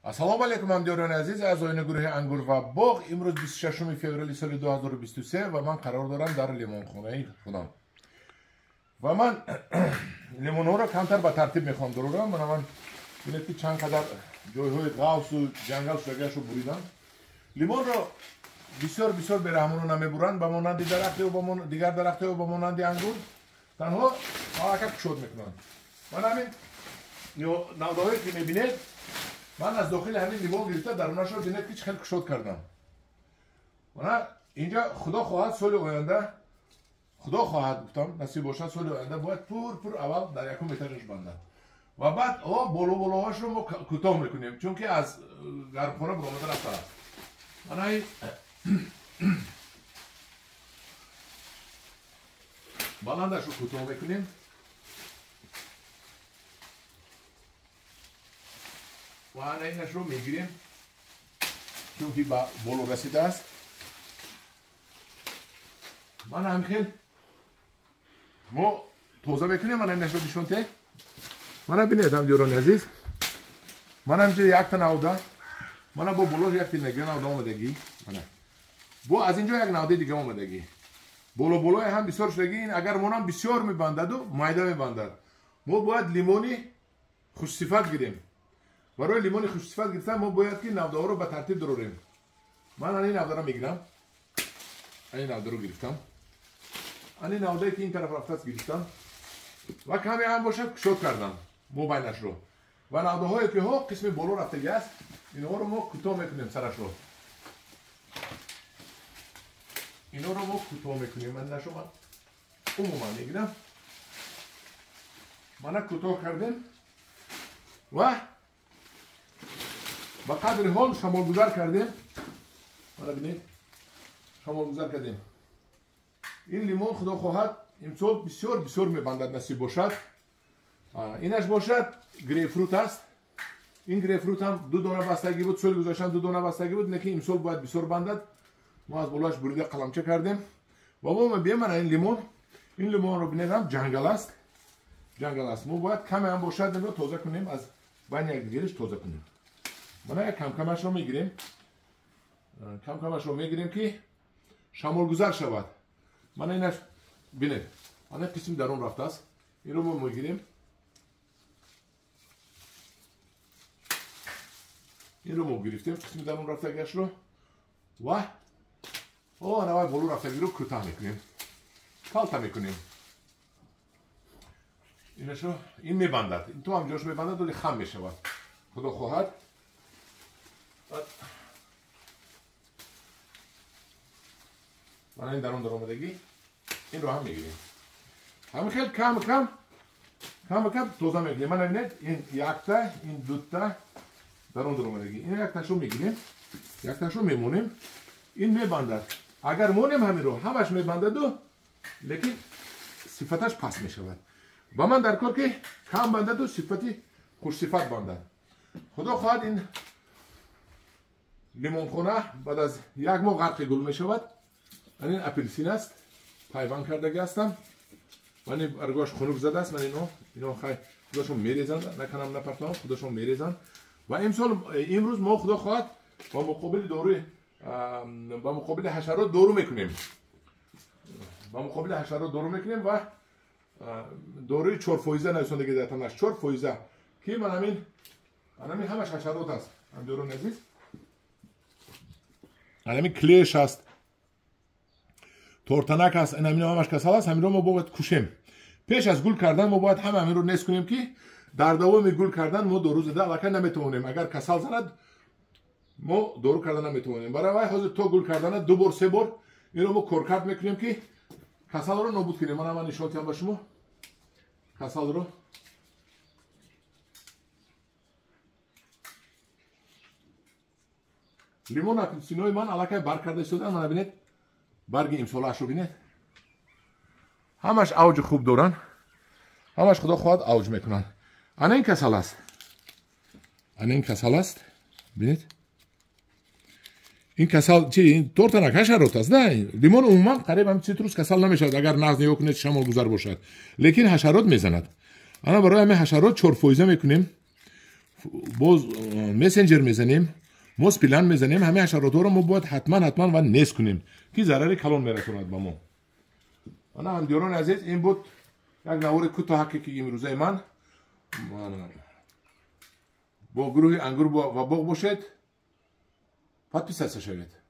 Assalomu alaykum hamdiyonlar aziz, a'zoyini guruhi Angur va bog'. Imroz 26 fevral soli 2023 va men qaror dora dar limonxonai xudam. Va men limonora kamtar ba tartib mekhom dururam. Mana men bileti chand qadar joyhoy g'avsu jangal shugashu buridam. Limonro bisyor berahmonona meburan ba monandi daraxte va digar daraxte va monandi angur. Tanho alaka kushod mekunam. Mana men yo navdohet ki mebined من از داخل همین لیوان گرفته درونش رو بینید که خیلی کشود کردم. من اینجا خدا خواهد سال آینده خدا خواهد گفتم نصیب باشد سال آینده باید پر اول در یکم مترش بندن و بعد بالاهاش رو ما کوتاه میکنیم چون که از گرمخانه برآمده رفته است. من این بلندش رو کوتاه میکنیم. و اینش رو میگیریم چون که با بالا رسیده است. من هم خیلی ما توضیح بکنیم. من اینش رو بیشونته من بینید هم جوران عزیز من همچه یک تا نوده من با بالا یک تا نگه نوده آمدگی با از اینجا یک نوده دیگه آمدگی بالای هم بسیار شدگی. این اگر مونم بسیار میبندد و مایده میبندد ما باید لیمونی خوش صفت گیریم. برای لیمون خوش صفت گرفتن ما باید که نوده ها رو به ترتیب دروریم. من این نوده رو میگیرم. این نوده رو گرفتم. این نوده که این طرف رفته است گرفتم و کمی هم باشد کشود کردم بینش رو و نوده هایی که ها قسم بالا رفته است اینا رو ما کوتاه میکنیم سرش رو. اینا رو ما کوتاه میکنیم. من نشو عموما میگیرم. من کوتاه کردیم و با قدر حال شمال گذار کردیم. حالا ببینید شمال گذار کردیم. این لیمون خدا خواهد امسال بسیار میبندد نصیب باشد. اینش باشد گریپ فروت است. این گریپ فروت هم 2 دانه بستگی بود. سال گذاشتن 2 دانه بستگی بود. لیکن امسال باید بسیار بندد. ما از بالاش بریده قلمچه کردیم. و ما بیام این لیمون رو ببینید جنگل است. ما باید کم هم باشد این رو تازه کنیم. از بین یک دیگرش تازه کنیم. من یک کمش رو میگیریم. کمش رو میگیریم که شمال گذار شود. من اینش بینید این قسم درون رفته است. این رو ما میگیریم. این رو ما گرفتیم قسم درون رفته گش رو و نوای بالو رفته رو کوتاه میکنیم. کالتا میکنیم. اینش رو این میبندد. این تو هم جاش میبندد ولی خم میشود. خدا خواهد من این درون آمدگی این رو هم میگیریم. همین خیلی کم توضیح میگیریم. من ببینید این یک تا این 2 تا درون آمدگی این یک تاشو میگیریم. یک تاشو میمونیم. این میبندد. اگر مونیم همین رو همش میبندد و لیکن صفتش پس میشود. با من در کار که کم بندد و صفتی خوش صفت بندد. خدا خواهد این لیمون خونه بعد از یک ماه غرق گل می شود. این اپلسین است. پیوند کرده هستم. من این ارگاش خنک زده است. من اینو خیلی خودشون میریزن. نکنم نپرتم خودشون میریزن. و امروز ما خدا خواهد با مقابل حشرات دورو میکنیم. و دوره 4 فایزه نویسندگی دارم. 4 فایزه که من همین همش حشرات است. هم دورو عزیز. همین کلیش است. تورتنک است. این همش کسل است. همین رو ما باید کشیم. پیش از گل کردن ما باید همین رو نصف کنیم که در دوام گل کردن ما 2 روز البته نمیتونیم. اگر کسل زند ما دورو کردن نمیتونیم. برای حاضر تو گل کردن 2 بار 3 بار این رو ما کورکات میکنیم که کسل رو نابود کنیم. من نشون میدم به شما کسل رو. لیمون اپلسینوی من علاقه بر کرده شدن. من ببینید برگ امسالش رو ببینید همش اوج خوب دارن. همش خدا خواهد اوج میکنن. این کسل است. ببینید این کسل چی این تورتنک حشرات است. نه لیمون عموما قریب هم سیتروس کسل نمیشود اگر نغز نگاه کنید شمال گذار باشد. لیکن حشرات میزند. انا برای همین حشرات 4 فایزه میکنیم. باز مسنجر میزنیم موس پلان میزنیم همه حشرات رو ما باید حتما و نصف کنیم که ضرر کلان میرسوند به ما. انا همدیران عزیز این بود یک نوار کوتاه حقیقی امروزه من با گروه انگور و باغ باشید. پادپیس شوید.